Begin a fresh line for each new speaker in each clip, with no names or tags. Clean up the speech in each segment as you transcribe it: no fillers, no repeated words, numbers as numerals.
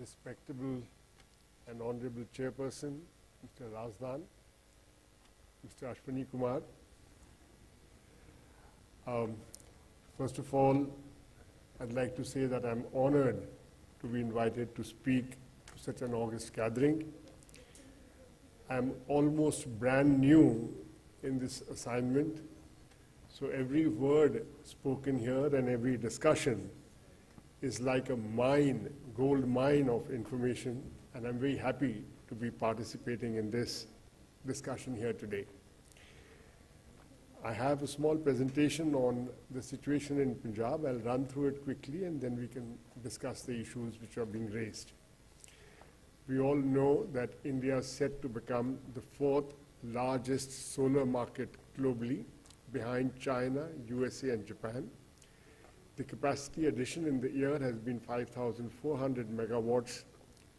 respectable and honorable Chairperson, Mr. Razdan, Mr. Ashwini Kumar. First of all, I'd like to say that I'm honored to be invited to speak to such an august gathering. I'm almost brand new in this assignment, so every word spoken here and every discussion is like a mine, gold mine of information, and I'm very happy to be participating in this discussion here today. I have a small presentation on the situation in Punjab. I'll run through it quickly and then we can discuss the issues which are being raised. We all know that India is set to become the fourth largest solar market globally, behind China, USA, and Japan. The capacity addition in the year has been 5,400 megawatts.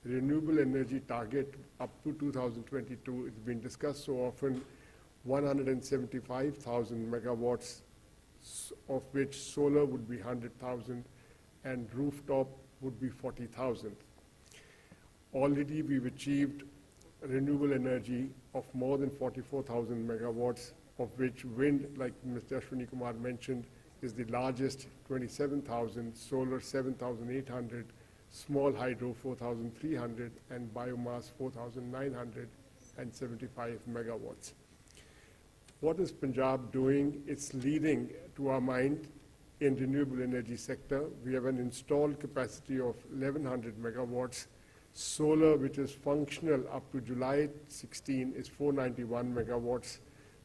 Renewable energy target up to 2022, it's been discussed so often, 175,000 megawatts, of which solar would be 100,000 and rooftop would be 40,000. Already we've achieved renewable energy of more than 44,000 megawatts, of which wind, like Mr. Ashwini Kumar mentioned, is the largest, 27,000, solar 7,800, small hydro 4,300, and biomass 4,975 megawatts. What is Punjab doing? It's leading, to our mind, in renewable energy sector. We have an installed capacity of 1,100 megawatts. Solar, which is functional up to July 16, is 491 megawatts.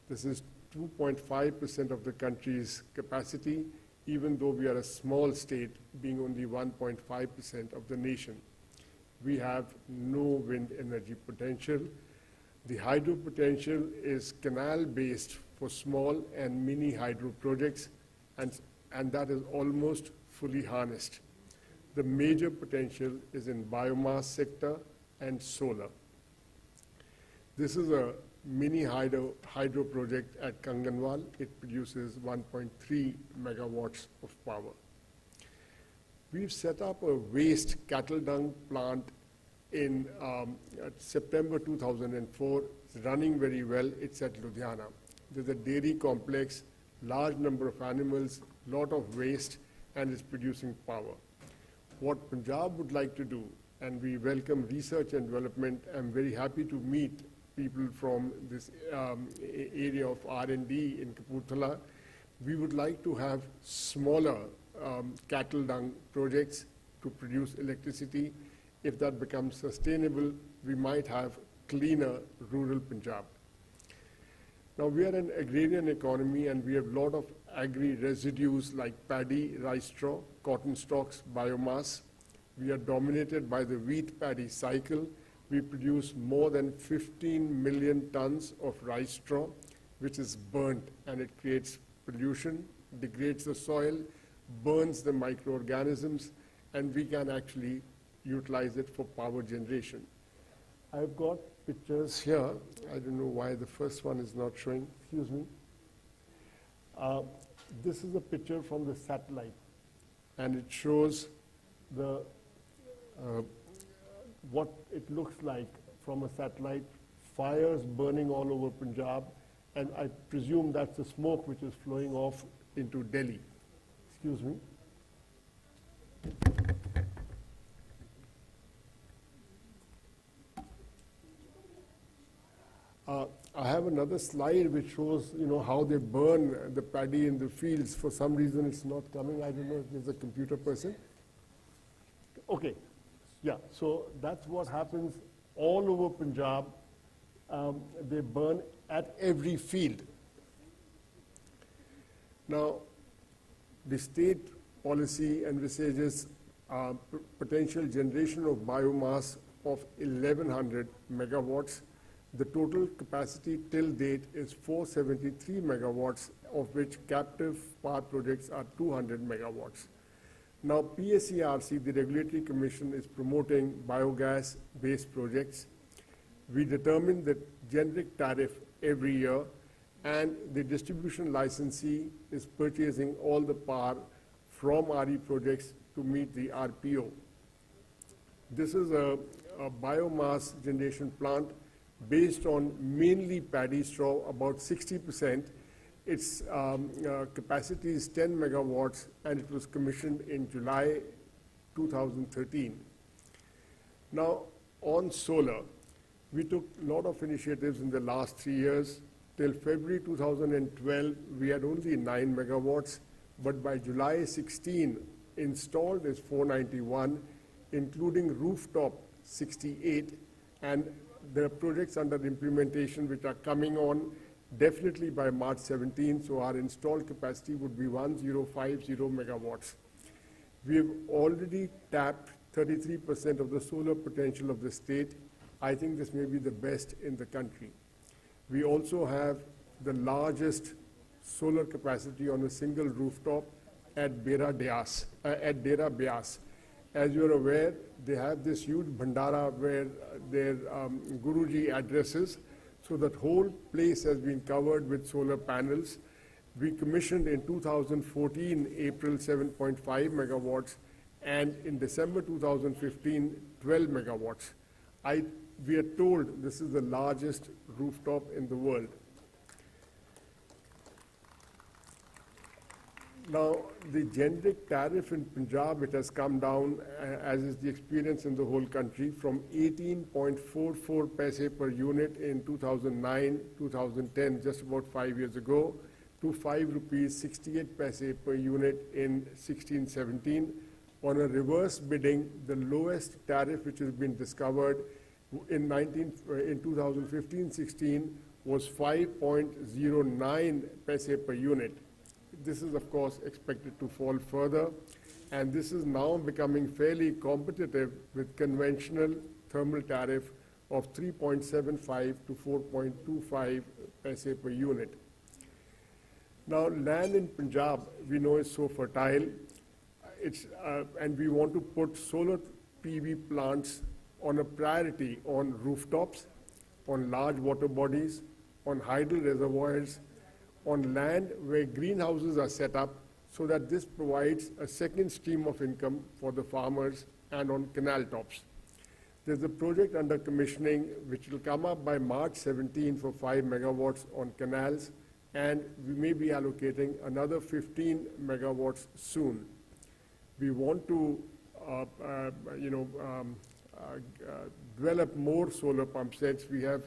This is 2.5% of the country's capacity, even though we are a small state, being only 1.5% of the nation. We have no wind energy potential. The hydro potential is canal-based for small and mini hydro projects, and that is almost fully harnessed. The major potential is in biomass sector and solar. This is a mini hydro project at Kanganwal. It produces 1.3 megawatts of power. We've set up a waste cattle dung plant in September 2004. It's running very well. It's at Ludhiana. There's a dairy complex, large number of animals, lot of waste, and it's producing power. What Punjab would like to do, and we welcome research and development. I'm very happy to meet people from this area of R&D in Kapurthala. We would like to have smaller cattle dung projects to produce electricity. If that becomes sustainable, we might have cleaner rural Punjab. Now, we are an agrarian economy and we have a lot of agri-residues like paddy, rice straw, cotton stalks, biomass. We are dominated by the wheat paddy cycle. We produce more than 15 million tons of rice straw, which is burnt, and it creates pollution, degrades the soil, burns the microorganisms, and we can actually utilize it for power generation. I've got pictures here. I don't know why the first one is not showing. Excuse me. This is a picture from the satellite, and it shows the what it looks like from a satellite, fires burning all over Punjab, and I presume that's the smoke which is flowing off into Delhi. Excuse me. I have another slide which shows, how they burn the paddy in the fields. For some reason, it's not coming. I don't know if there's a computer person. Okay. Yeah, so that's what happens all over Punjab. They burn at every field. Now, the state policy envisages potential generation of biomass of 1,100 megawatts. The total capacity till date is 473 megawatts, of which captive power projects are 200 megawatts. Now, PSERC, the Regulatory Commission, is promoting biogas-based projects. We determine the generic tariff every year, and the distribution licensee is purchasing all the power from RE projects to meet the RPO. This is a biomass generation plant based on mainly paddy straw, about 60%. Its capacity is 10 megawatts, and it was commissioned in July 2013. Now, on solar, we took a lot of initiatives in the last 3 years. Till February 2012, we had only 9 megawatts, but by July 16, installed is 491, including rooftop 68, and there are projects under implementation which are coming on definitely by March 17, so our installed capacity would be 1050 megawatts. We have already tapped 33% of the solar potential of the state. I think this may be the best in the country. We also have the largest solar capacity on a single rooftop at Dera Beas. As you're aware, they have this huge bhandara where their Guruji addresses, so that whole place has been covered with solar panels. We commissioned in 2014, April, 7.5 megawatts, and in December 2015, 12 megawatts. We are told this is the largest rooftop in the world. Now, the generic tariff in Punjab, it has come down, as is the experience in the whole country, from 18.44 paise per unit in 2009, 2010, just about 5 years ago, to 5 rupees 68 paise per unit in 16-17. On a reverse bidding, the lowest tariff which has been discovered in 2015-16 was 5.09 paise per unit. This is, of course, expected to fall further, and this is now becoming fairly competitive with conventional thermal tariff of 3.75 to 4.25 paise per unit. Now, land in Punjab, we know, is so fertile, and we want to put solar PV plants on a priority on rooftops, on large water bodies, on hydel reservoirs, on land where greenhouses are set up, so that this provides a second stream of income for the farmers, and on canal tops. There's a project under commissioning which will come up by March 17 for 5 megawatts on canals, and we may be allocating another 15 megawatts soon. We want to develop more solar pump sets. We have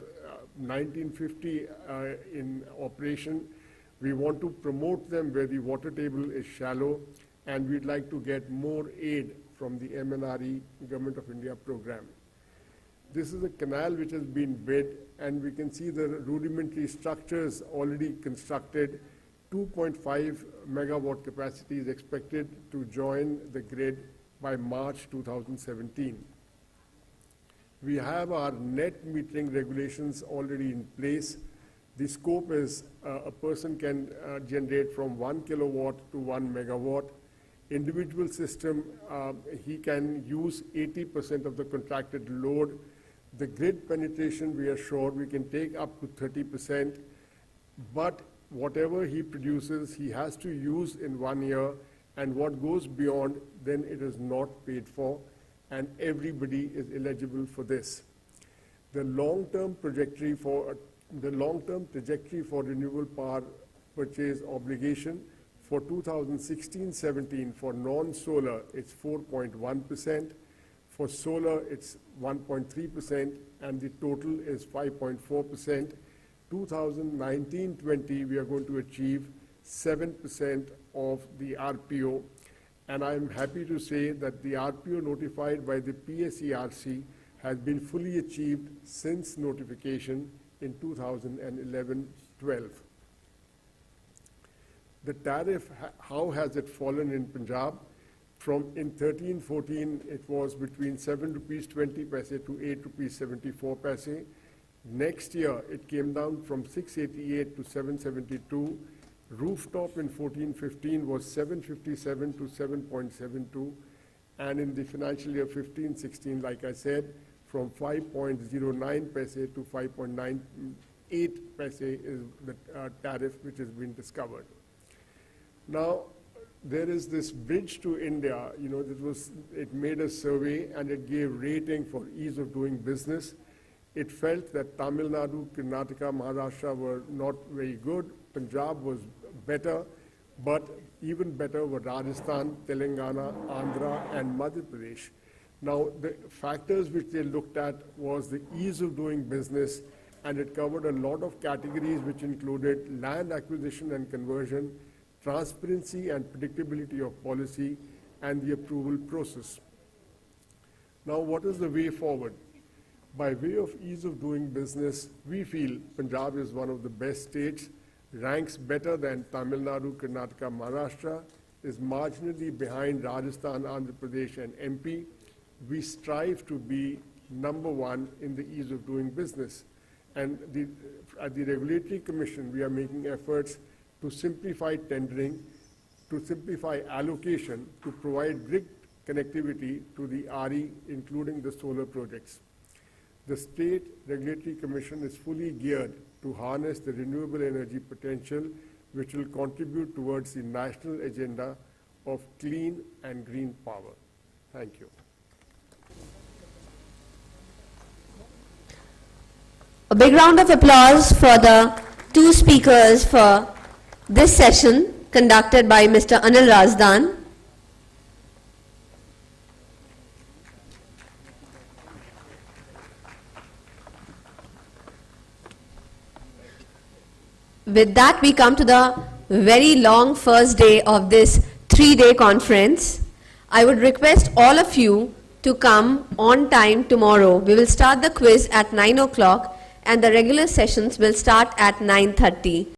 1950 in operation. We want to promote them where the water table is shallow, and we'd like to get more aid from the MNRE Government of India program. This is a canal which has been bid, and we can see the rudimentary structures already constructed. 2.5 megawatt capacity is expected to join the grid by March 2017. We have our net metering regulations already in place. The scope is a person can generate from 1 kilowatt to 1 megawatt. Individual system, he can use 80% of the contracted load. The grid penetration, we are sure we can take up to 30%, but whatever he produces, he has to use in 1 year, and what goes beyond, then it is not paid for, and everybody is eligible for this. The long-term trajectory for renewable power purchase obligation for 2016-17 for non-solar, it's 4.1%. For solar, it's 1.3%, and the total is 5.4%. 2019-20, we are going to achieve 7% of the RPO, and I'm happy to say that the RPO notified by the PSERC has been fully achieved since notification in 2011-12. The tariff, how has it fallen in Punjab? In 13-14, it was between 7 rupees 20 paise to 8 rupees 74 paise. Next year, it came down from 688 to 772. Rooftop in 14-15 was 757 to 7.72. And in the financial year 15-16, like I said, from 5.09 paise to 5.98 paise is the tariff which has been discovered. Now, there is this bridge to India, it made a survey and it gave rating for ease of doing business. It felt that Tamil Nadu, Karnataka, Maharashtra were not very good. Punjab was better, but even better were Rajasthan, Telangana, Andhra, and Madhya Pradesh. Now, the factors which they looked at was the ease of doing business, and it covered a lot of categories which included land acquisition and conversion, transparency and predictability of policy, and the approval process. Now, what is the way forward? By way of ease of doing business, we feel Punjab is one of the best states, ranks better than Tamil Nadu, Karnataka, Maharashtra, is marginally behind Rajasthan, Andhra Pradesh, and MP. We strive to be #1 in the ease of doing business. And at the Regulatory Commission, we are making efforts to simplify tendering, to simplify allocation, to provide grid connectivity to the RE, including the solar projects. The State Regulatory Commission is fully geared to harness the renewable energy potential, which will contribute towards the national agenda of clean and green power. Thank you.
A big round of applause for the two speakers for this session conducted by Mr. Anil Razdan. With that, we come to the very long first day of this 3-day conference. I would request all of you to come on time tomorrow. We will start the quiz at 9 o'clock and the regular sessions will start at 9:30.